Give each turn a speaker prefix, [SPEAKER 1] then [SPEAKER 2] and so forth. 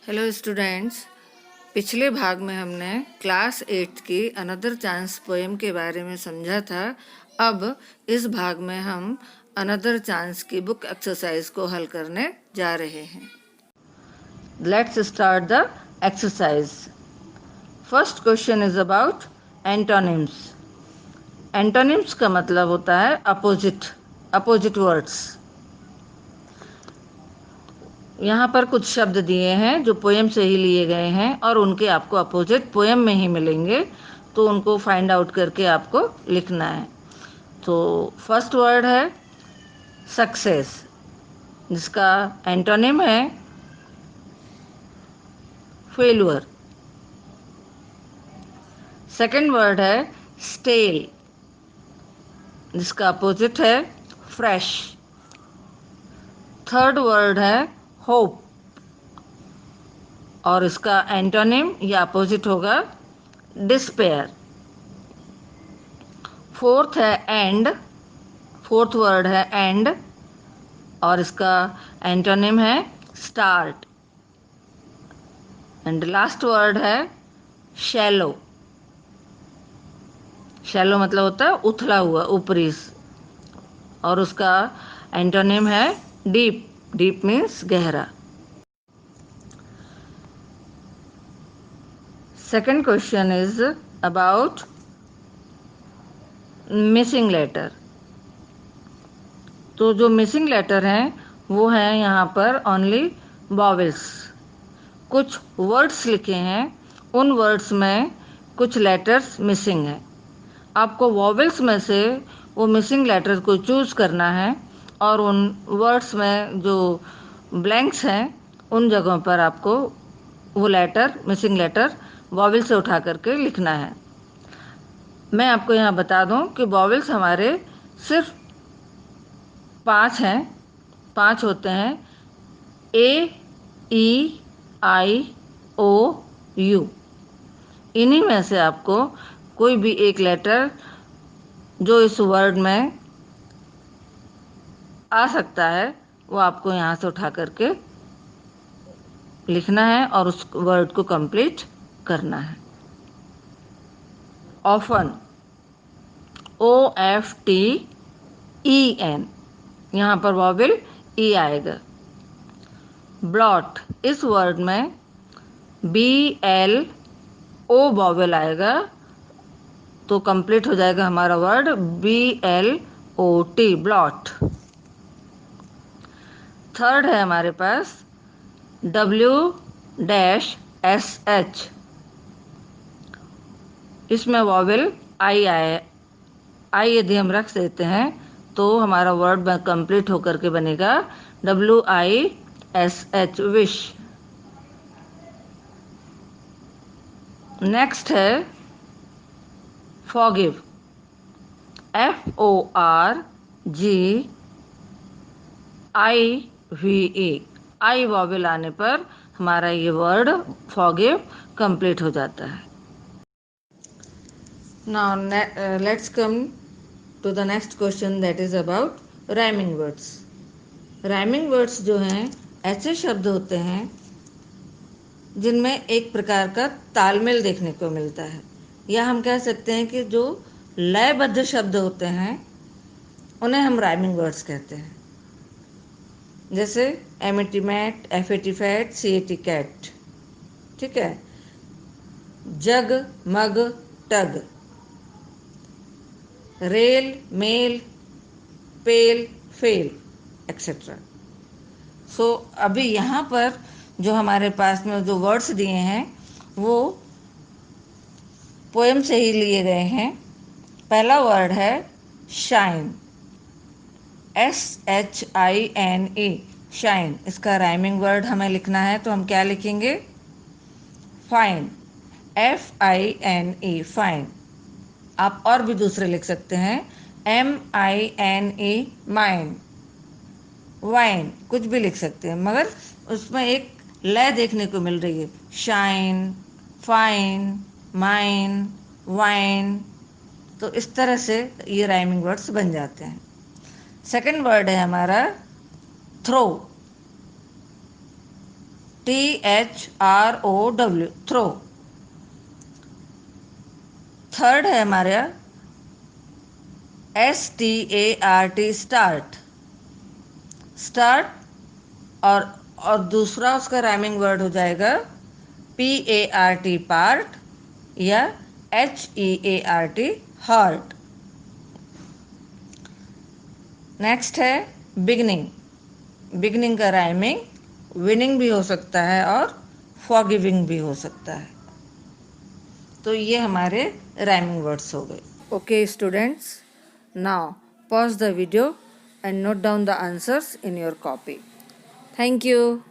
[SPEAKER 1] Hello students, पिछले भाग में हमने क्लास 8 की अनदर चांस पोएम के बारे में समझा था। अब इस भाग में हम अनदर चांस की बुक एक्सरसाइज को हल करने जा रहे हैं। Let's start the exercise. First question is about antonyms. Antonyms का मतलब होता है अपोजिट वर्ड्स। यहाँ पर कुछ शब्द दिए हैं जो पोएम से ही लिए गए हैं और उनके आपको अपोजिट पोएम में ही मिलेंगे, तो उनको फाइंड आउट करके आपको लिखना है। तो फर्स्ट वर्ड है सक्सेस, जिसका एंटोनिम है फेल्यूर। सेकंड वर्ड है स्टेल, जिसका अपोजिट है फ्रेश। थर्ड वर्ड है होप और इसका एंटोनिम या अपोजिट होगा डिस्पेयर। फोर्थ है एंड, फोर्थ वर्ड है एंड और इसका एंटोनिम है स्टार्ट। एंड लास्ट वर्ड है शैलो। शैलो मतलब होता है उथला हुआ, ऊपरी, और उसका एंटोनिम है डीप। डीप मीन्स गहरा। Second question is about missing letter. तो जो मिसिंग लेटर हैं वो हैं यहाँ पर ओनली वॉवेल्स। कुछ वर्ड्स लिखे हैं, उन वर्ड्स में कुछ लेटर्स मिसिंग हैं। आपको वॉवेल्स में से वो मिसिंग लेटर को चूज़ करना है और उन वर्ड्स में जो ब्लैंक्स हैं उन जगहों पर आपको वो लेटर, मिसिंग लेटर, वॉवेल से उठा करके लिखना है। मैं आपको यहाँ बता दूँ कि वॉवेल्स हमारे सिर्फ 5 हैं, 5 होते हैं। ए, ई, आई, ओ, यू। इन्हीं में से आपको कोई भी एक लेटर जो इस वर्ड में आ सकता है वो आपको यहाँ से उठा करके लिखना है और उस वर्ड को कंप्लीट करना है। ऑफन, OFTEN, यहाँ पर वॉवेल ई आएगा। ब्लॉट, इस वर्ड में BLO वॉवेल आएगा तो कंप्लीट हो जाएगा हमारा वर्ड BLOT, ब्लॉट। थर्ड है हमारे पास WSH, इसमें वॉवेल आई आए। आई यदि हम रख देते हैं तो हमारा वर्ड कंप्लीट होकर के बनेगा WISH, विश। नेक्स्ट है फॉरगिव, FORGIVE, आई वॉवेल आने पर हमारा ये वर्ड फॉरगिव कंप्लीट हो जाता है। Now let's come to the next question, that is about rhyming words. Rhyming words जो हैं ऐसे शब्द होते हैं जिनमें एक प्रकार का तालमेल देखने को मिलता है, या हम कह सकते हैं कि जो लयबद्ध शब्द होते हैं उन्हें हम राइमिंग वर्ड्स कहते हैं। जैसे एमिटीमेट, एफेटीफैट, सीएटी कैट। ठीक है। Jug, mug, tug, rail, mail, pail, fail, etcetera. So अभी यहाँ पर जो हमारे पास में जो वर्ड्स दिए हैं वो पोएम से ही लिए गए हैं। पहला वर्ड है शाइन, SHINE, शाइन। इसका राइमिंग वर्ड हमें लिखना है तो हम क्या लिखेंगे? Fine, FINE, fine. आप और भी दूसरे लिख सकते हैं, MINE, माइन, वाइन, कुछ भी लिख सकते हैं, मगर उसमें एक लय देखने को मिल रही है। Shine, fine, mine, wine. तो इस तरह से ये राइमिंग वर्ड्स बन जाते हैं। सेकंड वर्ड है हमारा थ्रो, THROW, थ्रो। थर्ड है हमारा START, स्टार्ट। स्टार्ट और दूसरा उसका राइमिंग वर्ड हो जाएगा PART, पार्ट, या HEART, हार्ट। नेक्स्ट है बिगनिंग। बिगनिंग का राइमिंग विनिंग भी हो सकता है और फॉरगिविंग भी हो सकता है। तो ये हमारे राइमिंग वर्ड्स हो गए। Okay students, now pause the video and note down the answers in your copy. Thank you.